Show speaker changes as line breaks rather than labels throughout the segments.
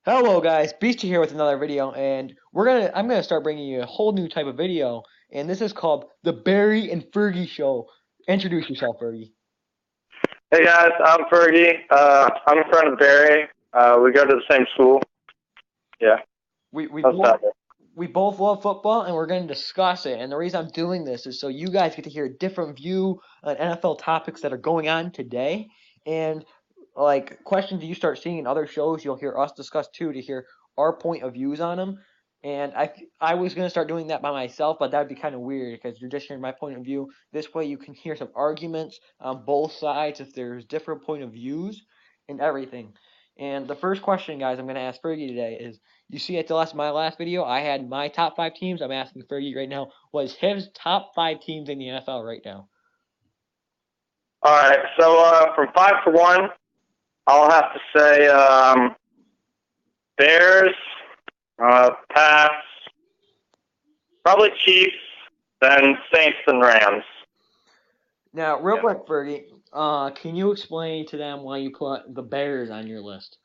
Hello guys, Beastie here with another video, and I'm gonna start bringing you a whole new type of video, and this is called the Barry and Fergie Show. Introduce yourself, Fergie.
Hey guys, I'm Fergie. I'm a friend of Barry. We go to the same school. Yeah,
We we
that's
both
about it.
we both love football, and we're gonna discuss it. And the reason I'm doing this is so you guys get to hear a different view on NFL topics that are going on today, and like questions you start seeing in other shows, you'll hear us discuss too to hear our point of views on them. And I was gonna start doing that by myself, but that'd be kind of weird because you're just hearing my point of view. This way, you can hear some arguments on both sides if there's different point of views and everything. And the first question, guys, I'm gonna ask Fergie today is: you see at my last video, I had my top five teams. I'm asking Fergie right now, what is his top five teams in the NFL right now?
All right, so from 5 to 1, I'll have to say Bears, Pats, probably Chiefs, then Saints and Rams.
Now, real
Yeah.
quick, Fergie, can you explain to them why you put the Bears on your list?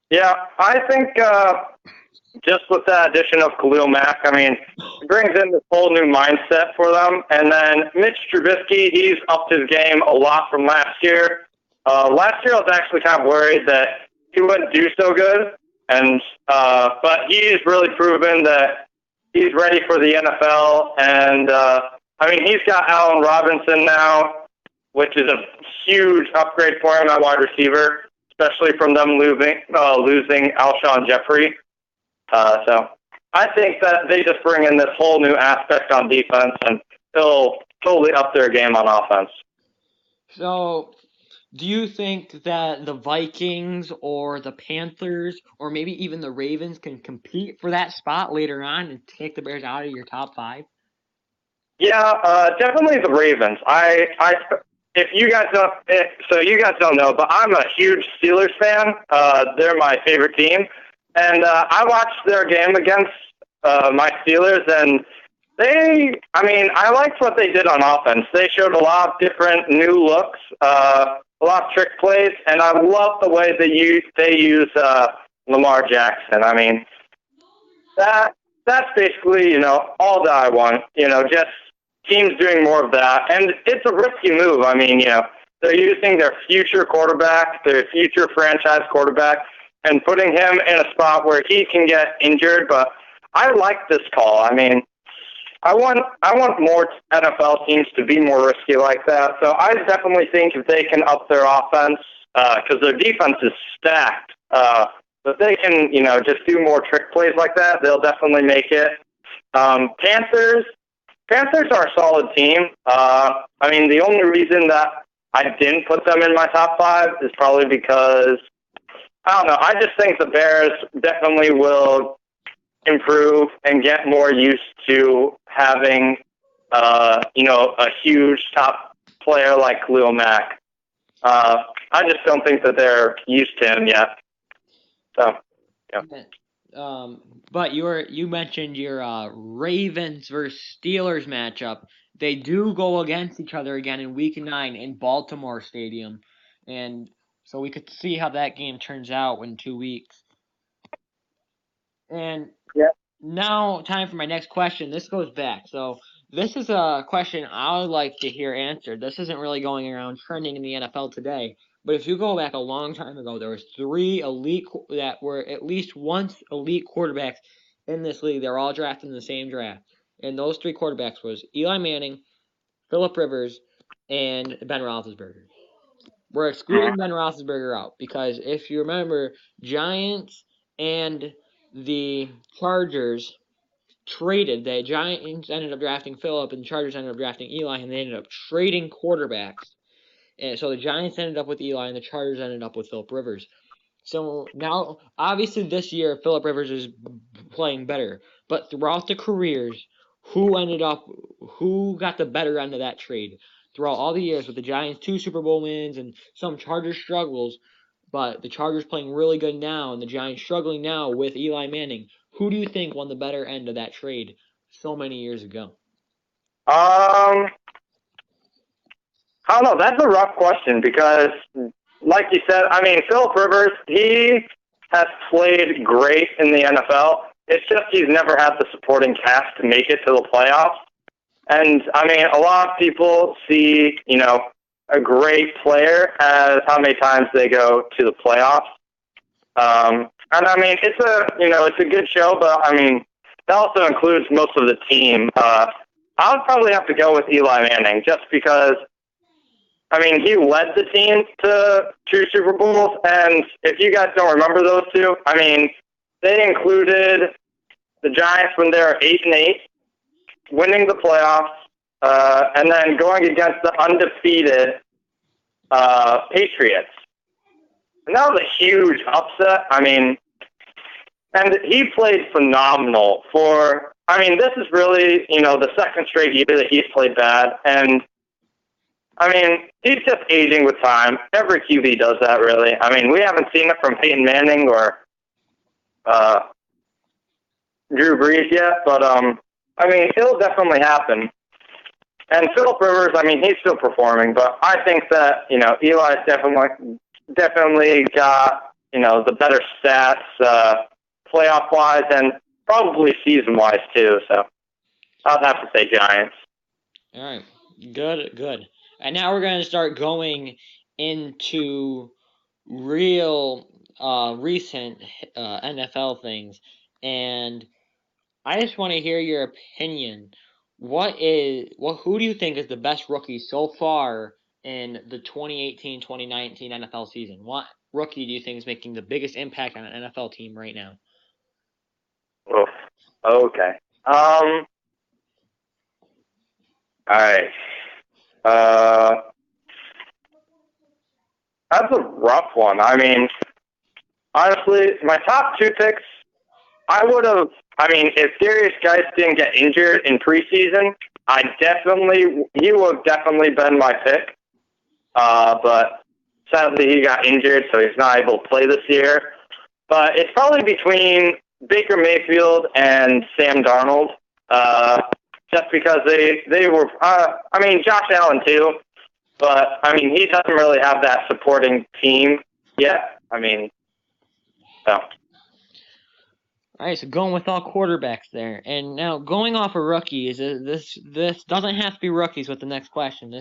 Yeah, I think just with the addition of Khalil Mack, I mean, it brings in this whole new mindset for them. And then Mitch Trubisky, he's upped his game a lot from last year. Last year, I was actually kind of worried that he wouldn't do so good, and but he's really proven that he's ready for the NFL. And I mean, he's got Allen Robinson now, which is a huge upgrade for him at wide receiver, especially from them losing Alshon Jeffrey. So I think that they just bring in this whole new aspect on defense, and they'll totally up their game on offense.
So, do you think that the Vikings or the Panthers or maybe even the Ravens can compete for that spot later on and take the Bears out of your top five?
Yeah, definitely the Ravens. If you guys don't, so you guys don't know, but I'm a huge Steelers fan. They're my favorite team, and I watched their game against my Steelers, and I mean, I liked what they did on offense. They showed a lot of different new looks, a lot of trick plays, and I love the way they use Lamar Jackson. I mean, that's basically all that I want. Just teams doing more of that, and it's a risky move. I mean, they're using their future quarterback, their future franchise quarterback, and putting him in a spot where he can get injured. But I like this call. I mean, I want more NFL teams to be more risky like that. So I definitely think if they can up their offense, because their defense is stacked, but they can just do more trick plays like that, they'll definitely make it. Panthers. Panthers are a solid team. I mean, the only reason that I didn't put them in my top five is probably because I don't know. I just think the Bears definitely will improve and get more used to having, a huge top player like Khalil Mack. I just don't think that they're used to him yet. So, yeah.
Yeah. But you mentioned your Ravens versus Steelers matchup. They do go against each other again in Week 9 in Baltimore Stadium, and so we could see how that game turns out in 2 weeks. And
Yeah.
now, time for my next question. This goes back. So, this is a question I would like to hear answered. This isn't really going around trending in the NFL today. But if you go back a long time ago, there was three that were at least once elite quarterbacks in this league. They were all drafted in the same draft. And those three quarterbacks was Eli Manning, Philip Rivers, and Ben Roethlisberger. We're excluding Ben Roethlisberger out because if you remember, Giants and the Chargers traded. The Giants ended up drafting Philip, and the Chargers ended up drafting Eli, and they ended up trading quarterbacks. And so the Giants ended up with Eli, and the Chargers ended up with Philip Rivers. So now, obviously, this year Philip Rivers is playing better, but throughout the careers, who got the better end of that trade? Throughout all the years with the Giants, 2 Super Bowl wins and some Chargers struggles, but the Chargers playing really good now and the Giants struggling now with Eli Manning. Who do you think won the better end of that trade so many years ago?
Um, I don't know. That's a rough question because, like you said, I mean, Philip Rivers, has played great in the NFL. It's just he's never had the supporting cast to make it to the playoffs. And, I mean, a lot of people see, a great player as how many times they go to the playoffs. And, I mean, it's a good show, but, I mean, that also includes most of the team. I would probably have to go with Eli Manning just because, I mean, he led the team to 2 Super Bowls, and if you guys don't remember those two, I mean, they included the Giants when they were 8-8, winning the playoffs, and then going against the undefeated Patriots. And that was a huge upset. I mean, and he played phenomenal this is really, the second straight year that he's played bad, and I mean, he's just aging with time. Every QB does that, really. I mean, we haven't seen it from Peyton Manning or Drew Brees yet, but, I mean, it'll definitely happen. And Phillip Rivers, I mean, he's still performing, but I think that, Eli's definitely got, the better stats, playoff-wise, and probably season-wise, too, so I'd have to say Giants.
All right. Good. And now we're going to start going into real recent NFL things. And I just want to hear your opinion. Who do you think is the best rookie so far in the 2018-2019 NFL season? What rookie do you think is making the biggest impact on an NFL team right now?
Oof. Okay. All right. That's a rough one. I mean, honestly, my top 2 picks, if Darius Geis didn't get injured in preseason, he would have definitely been my pick. But sadly he got injured, so he's not able to play this year. But it's probably between Baker Mayfield and Sam Darnold. Just because they were, Josh Allen too, but, he doesn't really have that supporting team yet. So.
All right, so going with all quarterbacks there. And now going off of rookies, this doesn't have to be rookies with the next question.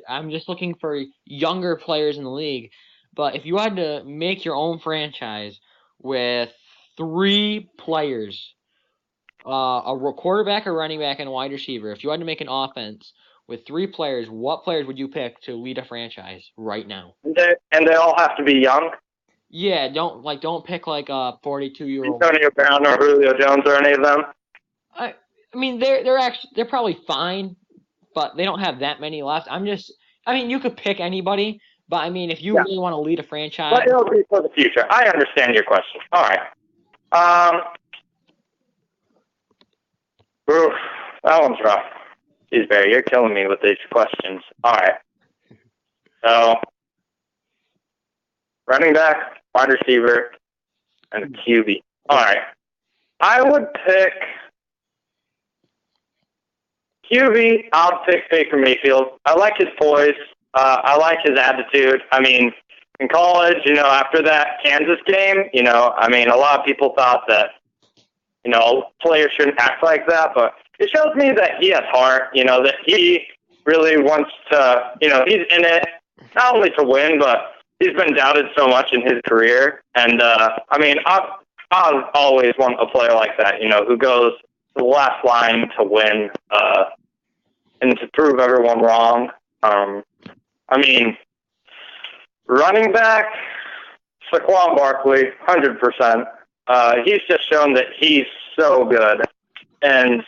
I'm just looking for younger players in the league. But if you had to make your own franchise with 3 players, a quarterback, a running back, and a wide receiver. If you had to make an offense with 3 players, what players would you pick to lead a franchise right now?
And they all have to be young?
Yeah, don't pick like a 42-year-old.
Antonio Brown or Julio Jones or any of them?
I mean, they're probably fine, but they don't have that many left. You could pick anybody, but if you really want to lead a franchise.
But it'll be for the future. I understand your question. All right. Oof, that one's rough. Jeez, Barry, you're killing me with these questions. All right. So, running back, wide receiver, and QB. All right. I would pick QB. I'll pick Baker Mayfield. I like his poise. I like his attitude. In college, after that Kansas game, a lot of people thought that, players shouldn't act like that, but it shows me that he has heart, that he really wants to, he's in it, not only to win, but he's been doubted so much in his career. And, I'll always want a player like that, who goes to the last line to win, and to prove everyone wrong. Running back, Saquon Barkley, 100%. He's just shown that he's so good. And,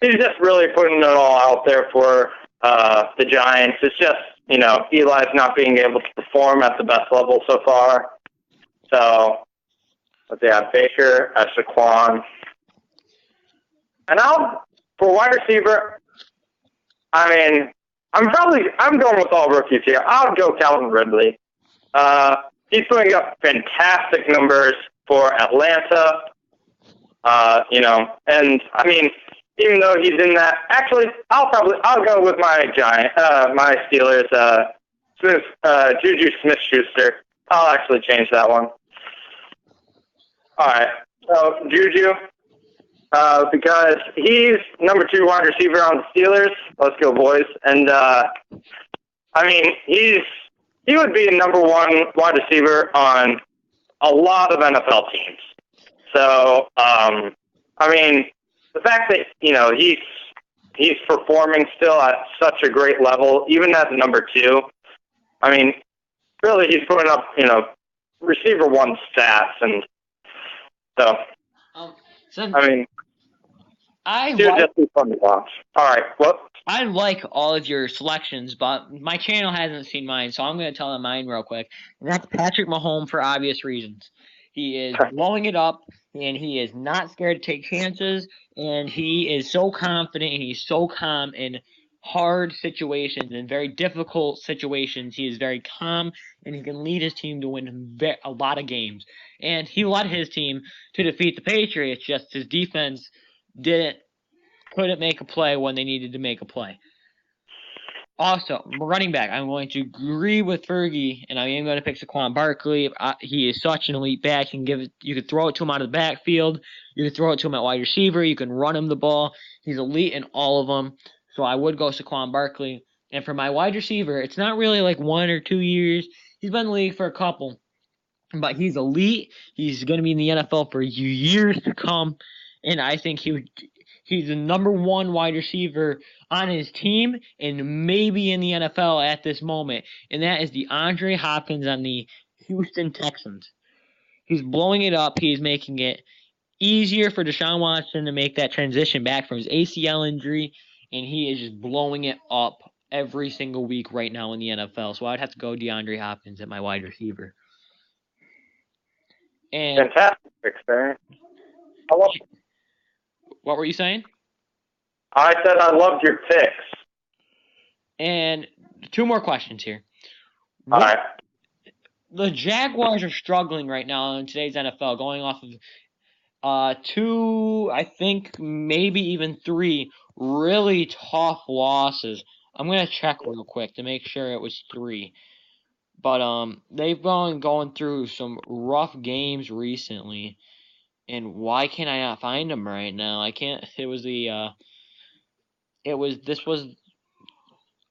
he's just really putting it all out there for the Giants. It's just, Eli's not being able to perform at the best level so far. So, let's see, I have Baker, I have Saquon. And for wide receiver, I'm going with all rookies here. I'll go Calvin Ridley. He's putting up fantastic numbers for Atlanta. Even though he's in that, actually, I'll go with my Steelers, Juju Smith-Schuster. I'll actually change that one. All right. So Juju, because he's number 2 wide receiver on the Steelers. Let's go, boys. And I mean, he would be a number 1 wide receiver on a lot of NFL teams. So, I mean, the fact that he's performing still at such a great level, even as number 2. I mean, really, he's putting up receiver 1 stats, and so. I mean, just be fun to watch. All right, what?
I like all of your selections, but my channel hasn't seen mine, so I'm going to tell them mine real quick. And that's Patrick Mahomes for obvious reasons. He is blowing it up, and he is not scared to take chances, and he is so confident, and he's so calm in hard situations and very difficult situations. He is very calm, and he can lead his team to win a lot of games. And he led his team to defeat the Patriots, just his defense couldn't make a play when they needed to make a play. Also, running back, I'm going to agree with Fergie, and I am going to pick Saquon Barkley. He is such an elite back. You can throw it to him out of the backfield. You can throw it to him at wide receiver. You can run him the ball. He's elite in all of them. So I would go Saquon Barkley. And for my wide receiver, it's not really like 1 or 2 years. He's been in the league for a couple. But he's elite. He's going to be in the NFL for years to come. And I think he's the number 1 wide receiver on his team and maybe in the NFL at this moment. And that is DeAndre Hopkins on the Houston Texans. He's blowing it up. He's making it easier for Deshaun Watson to make that transition back from his ACL injury. And he is just blowing it up every single week right now in the NFL. So I'd have to go DeAndre Hopkins at my wide receiver. And
fantastic experience.
What were you saying?
I said I loved your picks. And
2 more questions here.
All right.
The Jaguars are struggling right now in today's NFL, going off of 2, I think maybe even 3 really tough losses. I'm going to check real quick to make sure it was 3. But they've been going through some rough games recently. And why can't I not find them right now? I can't.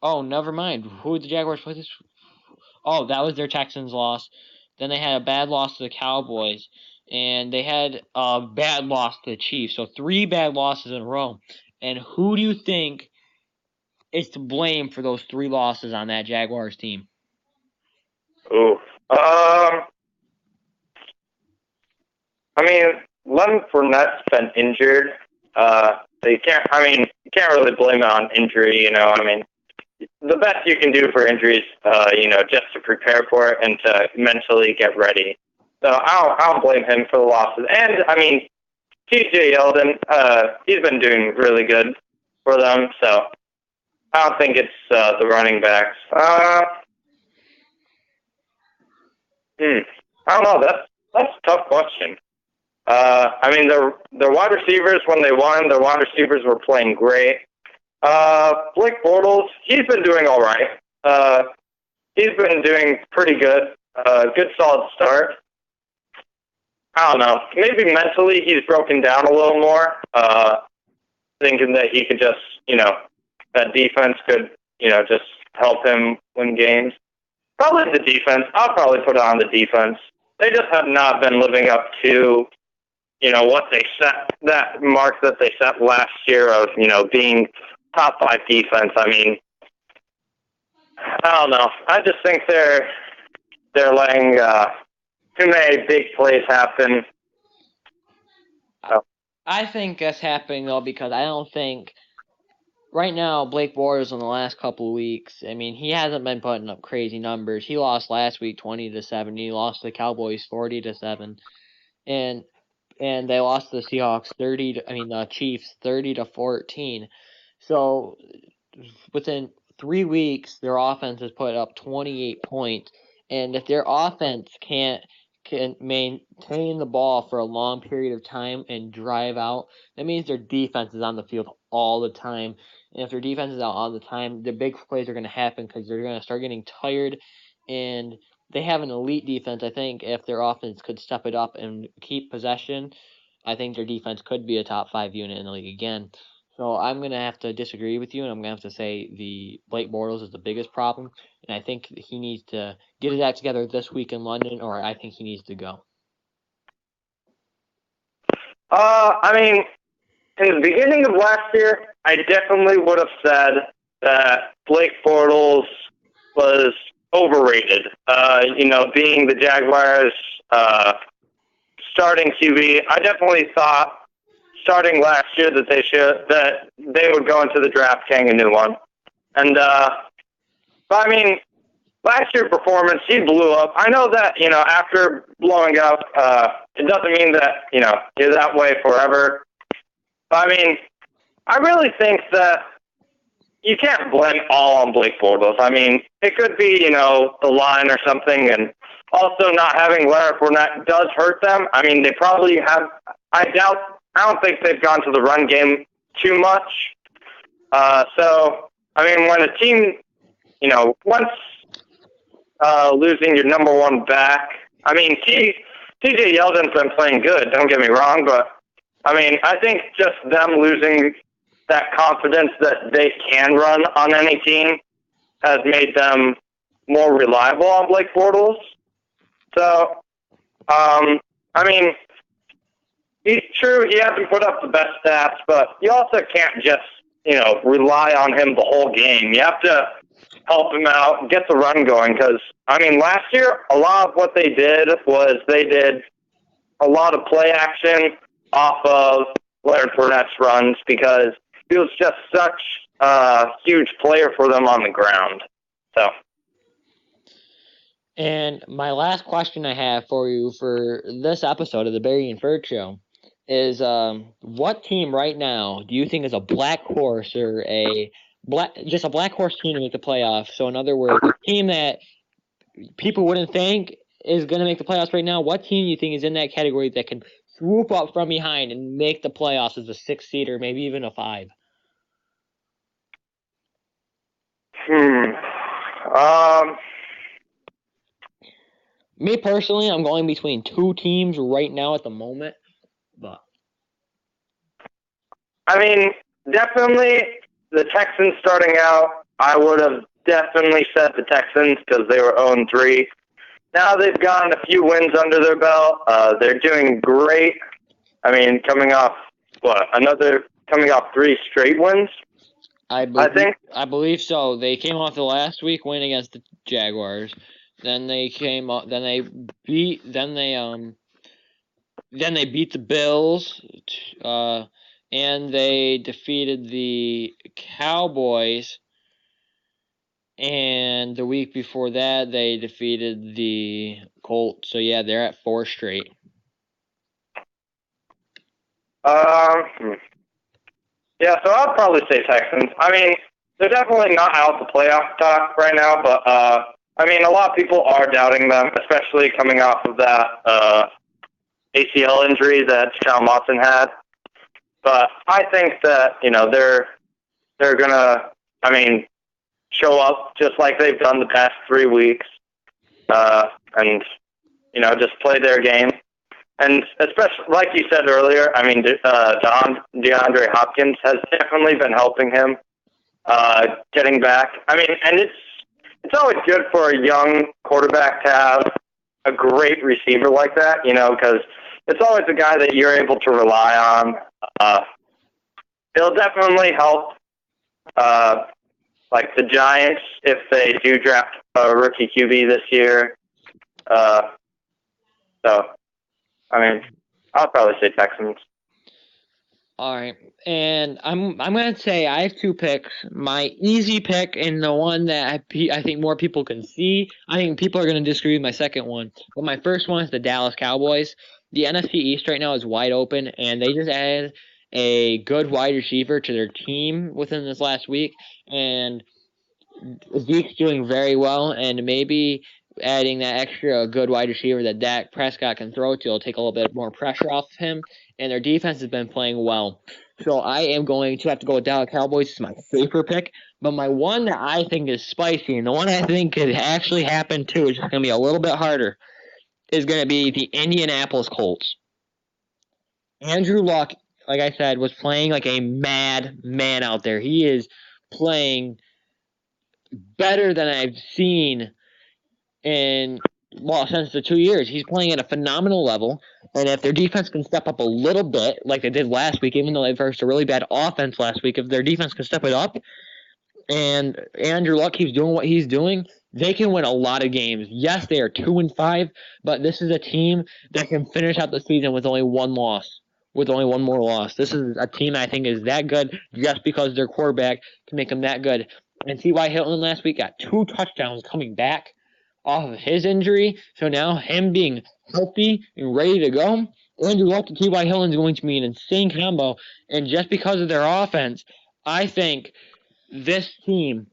Oh, never mind. Who did the Jaguars play this? Oh, that was their Texans loss. Then they had a bad loss to the Cowboys. And they had a bad loss to the Chiefs. So 3 bad losses in a row. And who do you think is to blame for those 3 losses on that Jaguars team?
Ooh. I mean, Leonard Fournette's been injured. So you can't really blame it on injury, I mean, the best you can do for injuries, just to prepare for it and to mentally get ready. So I don't blame him for the losses. And, I mean, TJ Yeldon, he's been doing really good for them, so I don't think it's the running backs. I don't know. That's a tough question. I mean, their wide receivers, when they won, their wide receivers were playing great. Blake Bortles, he's been doing all right. He's been doing pretty good. Good solid start. I don't know. Maybe mentally he's broken down a little more, thinking that he could just, that defense could, just help him win games. Probably the defense. I'll probably put it on the defense. They just have not been living up to, what they set, that mark that they set last year of, being top 5 defense. I mean, I don't know. I just think they're letting too many big plays happen.
So. I think that's happening, though, because I don't think right now Blake Bortles in the last couple of weeks, I mean, he hasn't been putting up crazy numbers. He lost last week 20-7. He lost to the Cowboys 40-7. And they lost to the Seahawks the Chiefs 30-14. So within 3 weeks, their offense has put up 28 points. And if their offense can maintain the ball for a long period of time and drive out, that means their defense is on the field all the time. And if their defense is out all the time, the big plays are going to happen because they're going to start getting tired and they have an elite defense. I think if their offense could step it up and keep possession, I think their defense could be a top 5 unit in the league again. So I'm gonna have to disagree with you, and I'm gonna have to say the Blake Bortles is the biggest problem, and I think he needs to get his act together this week in London, or I think he needs to go.
I mean, in the beginning of last year, I definitely would have said that Blake Bortles was overrated. Being the Jaguars' starting QB, I definitely thought starting last year that they would go into the draft carrying a new one. And but I mean, last year's performance, he blew up. I know that after blowing up, it doesn't mean that you're that way forever. But I mean, I really think that you can't blame all on Blake Bortles. I mean, it could be the line or something, and also not having Leonard Fournette does hurt them. I mean, they probably have. I don't think they've gone to the run game too much. So I mean, when a team, once losing your number one back, I mean, TJ Yeldon's been playing good. Don't get me wrong, but I mean, I think just them losing that confidence that they can run on any team has made them more reliable on Blake Bortles. So, I mean, he's true. He hasn't put up the best stats, but you also can't just, rely on him the whole game. You have to help him out, get the run going. Because, I mean, last year, a lot of what they did was they did a lot of play action off of Leonard Fournette's runs because he was just such a huge player for them on the ground. So.
And my last question I have for you for this episode of the Barry and Ferg Show is what team right now do you think is a black horse or just a black horse team to make the playoffs? So in other words, a team that people wouldn't think is going to make the playoffs right now, what team do you think is in that category that can swoop up from behind and make the playoffs as a 6 seed or maybe even a 5? Me personally, I'm going between 2 teams right now at the moment, but
I mean, definitely the Texans starting out, I would have definitely said the Texans because they were 0-3. Now they've gotten a few wins under their belt. They're doing great. I mean, coming off 3 straight wins. I think.
I believe so. They came off the last week win against the Jaguars. Then they came up. Then they beat the Bills. And they defeated the Cowboys. And the week before that, they defeated the Colts. So yeah, they're at 4 straight.
Yeah, so I'll probably say Texans. I mean, they're definitely not out the playoff talk right now, but I mean, a lot of people are doubting them, especially coming off of that ACL injury that Deshaun Watson had. But I think that they're gonna, I mean, show up just like they've done the past 3 weeks, and just play their game. And especially, like you said earlier, I mean, DeAndre Hopkins has definitely been helping him getting back. I mean, and it's always good for a young quarterback to have a great receiver like that, because it's always a guy that you're able to rely on. It'll definitely help, like the Giants, if they do draft a rookie QB this year. So, I mean, I'll probably say Texans.
All right, and I'm gonna say I have 2 picks. My easy pick and the one that I think more people can see. I think people are gonna disagree with my second one, but my first one is the Dallas Cowboys. The NFC East right now is wide open, and they just added a good wide receiver to their team within this last week, and Zeke's doing very well, and maybe adding that extra good wide receiver that Dak Prescott can throw to will take a little bit more pressure off him, and their defense has been playing well. So I am going to have to go with Dallas Cowboys. It's my safer pick. But my one that I think is spicy, and the one I think could actually happen too, is just going to be a little bit harder, is going to be the Indianapolis Colts. Andrew Luck, like I said, was playing like a mad man out there. He is playing better than I've seen since the 2 years. He's playing at a phenomenal level. And if their defense can step up a little bit, like they did last week, even though they faced a really bad offense last week, if their defense can step it up and Andrew Luck keeps doing what he's doing, they can win a lot of games. Yes, they are 2-5, but this is a team that can finish out the season with only one loss, with only one more loss. This is a team I think is that good just because their quarterback can make them that good. And T.Y. Hilton last week got 2 touchdowns coming back off of his injury. So now him being healthy and ready to go, Andrew Luck and T.Y. Hilton is going to be an insane combo. And just because of their offense, I think this team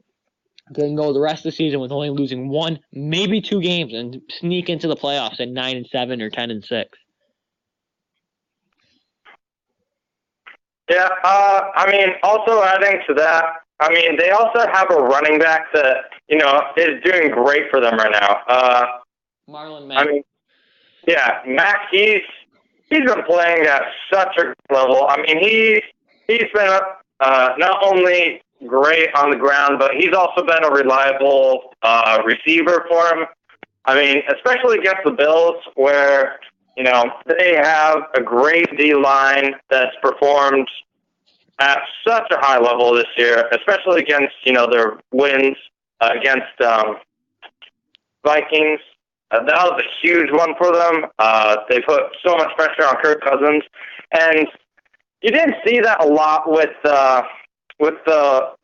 can go the rest of the season with only losing 1, maybe 2 games and sneak into the playoffs at 9-7 or 10-6.
Yeah, I mean, also adding to that, I mean, they also have a running back that, is doing great for them right now.
Marlon Mack.
I mean, yeah, Mack, he's been playing at such a level. I mean, he's been not only great on the ground, but he's also been a reliable receiver for him. I mean, especially against the Bills, where they have a great D-line that's performed at such a high level this year, especially against their wins against Vikings. That was a huge one for them. They put so much pressure on Kirk Cousins, and you didn't see that a lot with the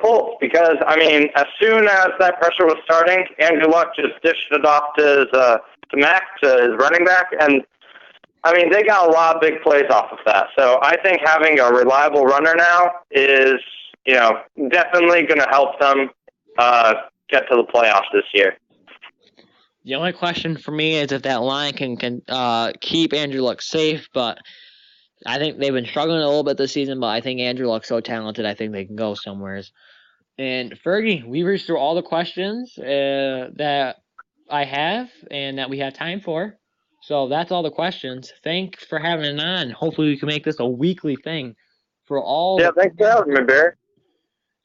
Colts because, I mean, as soon as that pressure was starting, Andrew Luck just dished it off to Mack, to his running back, and I mean, they got a lot of big plays off of that. So I think having a reliable runner now is, definitely going to help them get to the playoffs this year.
The only question for me is if that line can keep Andrew Luck safe, but I think they've been struggling a little bit this season, but I think Andrew Luck's so talented, I think they can go somewhere. And Fergie, we reached through all the questions that I have and that we have time for. So that's all the questions. Thanks for having it on. Hopefully we can make this a weekly thing for all.
Yeah, thanks for having me, Barry.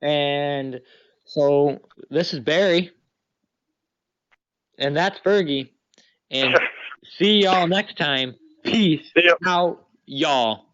And so this is Barry. And that's Fergie. And see y'all next time. Peace out, y'all.